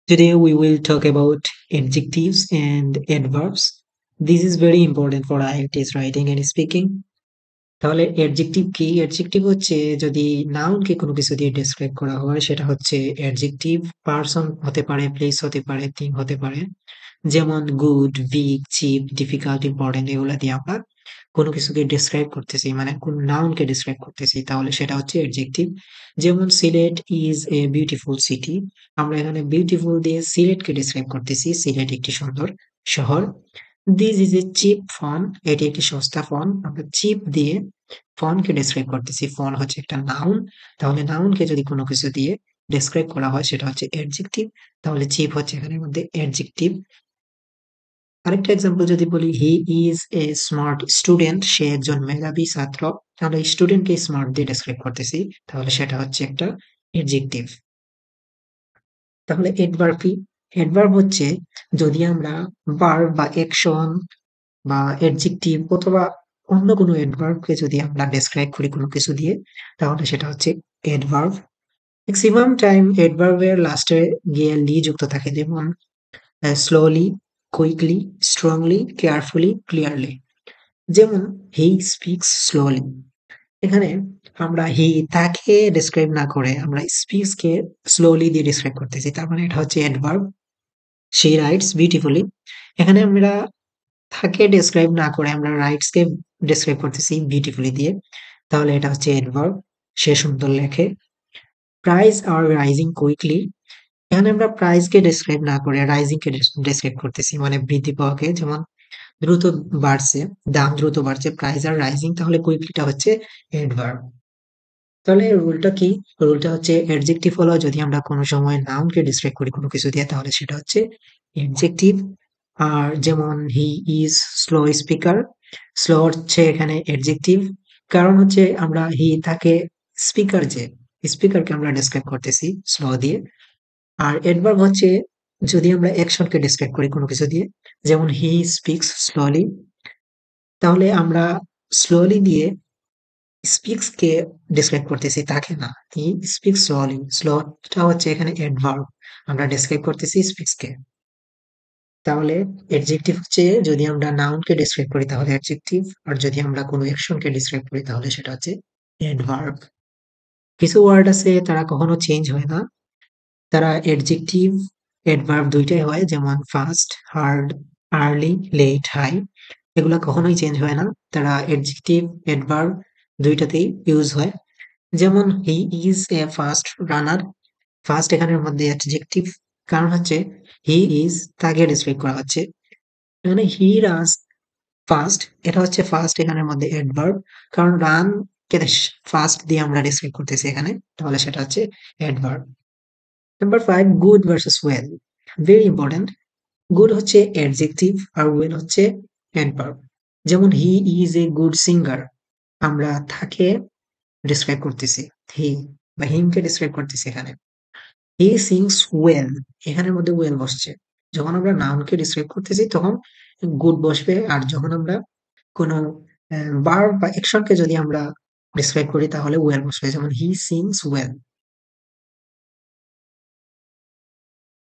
Today we will talk about adjectives and adverbs. This is very important for IELTS writing and speaking. তাহলে adjective কি? Adjective হচ্ছে যদি নাউনকে কোনো কিছু দিয়ে ডেসক্রাইব করা হয় সেটা হচ্ছে অ্যাডজেক্টিভ। পারসন হতে পারে, প্লেস হতে পারে, থিং হতে পারে। যেমন good, big, cheap, difficult, important এগুলা দিয়ে আমরা কোনো কিছুকে ডেসক্রাইব করতেছি, মানে কোন নাউনকে ডেসক্রাইব করতেছি, তাহলে সেটা হচ্ছে অ্যাডজেক্টিভ। যেমন Sylhet is a beautiful city, আমরা এখানে বিউটিফুল দিয়ে সিলেটকে ডেসক্রাইব করতেছি, সিলেট একটি সুন্দর শহর। This is a cheap phone, এটি একটি সস্তা ফোন, আমরা চিপ দিয়ে ফোনকে ডেসক্রাইব করতেছি। ফোন হচ্ছে একটা নাউন, তাহলে নাউনকে যদি কোনো কিছু দিয়ে ডেসক্রাইব করা হয় সেটা হচ্ছে অ্যাডজেক্টিভ, তাহলে চিপ হচ্ছে এখানের মধ্যে অ্যাডজেক্টিভ। আরেকটা এক্সাম্পল যদি বলি, he is a smart student, সে একজন মেধাবী ছাত্র, আমরা স্টুডেন্টকে স্মার্ট দিয়ে ডেসক্রাইব করতেছি, তাহলে সেটা হচ্ছে একটা অ্যাডজেক্টিভ। তাহলে অ্যাডভার্ব কি? অ্যাডভার্ব হচ্ছে যদি আমরা ভার্ব বা অ্যাকশন বা অ্যাডজেক্টিভ অথবা অন্য কোনো অ্যাডভার্বকে যদি আমরা ডেসক্রাইব করি কোনো কিছু দিয়ে, তাহলে সেটা হচ্ছে অ্যাডভার্ব। ম্যাক্সিমাম টাইম অ্যাডভার্বের লাস্টে গিয়ে লি যুক্ত থাকে, যেমন slowly, quickly, strongly, carefully, clearly. যেমন হি স্পিক্স স্লোলি, এখানে আমরা হি তাকে ডেসক্রাইব না করে আমরা স্পিক্স কে স্লোলি দিয়ে ডেসক্রাইব করতেছি, তার মানে এটা হচ্ছে অ্যাডভার্ব। শি রাইটস বিউটিফুলি, এখানে আমরা তাকে ডেসক্রাইব না করে আমরা রাইটস কে ডেসক্রাইব করতেছি বিউটিফুলি দিয়ে, তাহলে এটা হচ্ছে অ্যাডভার্ব। সে সুন্দর লেখে। প্রাইস আর রাইজিং কুইকলি, এখানে আমরা প্রাইস কে ডেসক্রাইব না করে রাইজিং কে ডেসক্রাইব করতেছি, মানে বৃদ্ধি পাওয়াকে, যেমন দ্রুত বাড়ছে, দাম দ্রুত বাড়ছে, প্রাইস আর রাইজিং, তাহলে কুইকলিটা হচ্ছে অ্যাডভার্ব। তাহলে রুলটা কি? রুলটা হচ্ছে অ্যাডজেক্টিভ হলো যদি আমরা কোনো সময় নাউনকে ডিসক্রাইব করি কোনো কিছু দিয়ে, তাহলে সেটা হচ্ছে অ্যাডজেক্টিভ। আর যেমন he is slow speaker, slow হচ্ছে এখানে অ্যাডজেক্টিভ, কারণ হচ্ছে আমরা তাকে স্পিকার, যে স্পিকারকে আমরা ডিসক্রাইব করতেছি স্লো দিয়ে। আর অ্যাডভার্ব হচ্ছে যদি আমরা অ্যাকশনকে ডিসক্রাইব করি কোনো কিছু দিয়ে, যেমন হি স্পিক্স স্লোলি, তাহলে আমরা স্লোলি দিয়ে স্পিক্স কে ডেসক্রাইব করতেছি, তাকে না। হি স্পিক্স স্লোলি, স্লোটা হচ্ছে এখানে অ্যাডভার্ব, আমরা ডেসক্রাইব করতেছি স্পিক্স কে। তাহলে অ্যাডজেক্টিভ হচ্ছে যদি আমরা নাউনকে ডেসক্রাইব করি তাহলে অ্যাডজেক্টিভ, আর যদি আমরা কোনো অ্যাকশনকে ডেসক্রাইব করি তাহলে সেটা হচ্ছে অ্যাডভার্ব। কিছু ওয়ার্ড আছে তারা কখনো চেঞ্জ হয় না, তারা অ্যাডজেক্টিভ অ্যাডভার্ব দুইটাই হয়, যেমন fast, hard, early, late, high, এগুলা কখনোই চেঞ্জ হয় না, তারা অ্যাডজেক্টিভ অ্যাডভার্ব দুইটাতেই ইউজ হয়। যেমন হি is A fast runner, first এখানের মধ্যে অ্যাডজেক্টিভ, কারণ হচ্ছে হি ইজ তাকে ডেসক্রাইব করা হচ্ছে, এখানে হি রানস ফাস্ট, এটা হচ্ছে ফাস্ট এখানের মধ্যে অ্যাডভার্ব, কারণ রান কে ফাস্ট দিয়ে আমরা ডেসক্রাইব করতেছি এখানে, তাহলে সেটা হচ্ছে adverb. Number 5, good versus well, very important. Good হচ্ছে অ্যাডজেক্টিভ আর ওয়েল হচ্ছে অ্যাডভার্ব। যেমন হি ইজ এ গুড সিঙ্গার, আমরা তাকে ডিসক্রাইব করতেছি, হি বা হিমকে ডিসক্রাইব করতেছি এখানে। হি সিংস ওয়েল, এখানের মধ্যে ওয়েল বসছে, যখন আমরা নাউনকে ডিসক্রাইব করতেছি তখন গুড বসবে, আর যখন আমরা কোনো ভার্ব বা অ্যাকশনকে যদি আমরা ডিসক্রাইব করি তাহলে ওয়েল বসবে, যেমন হি সিংস ওয়েল।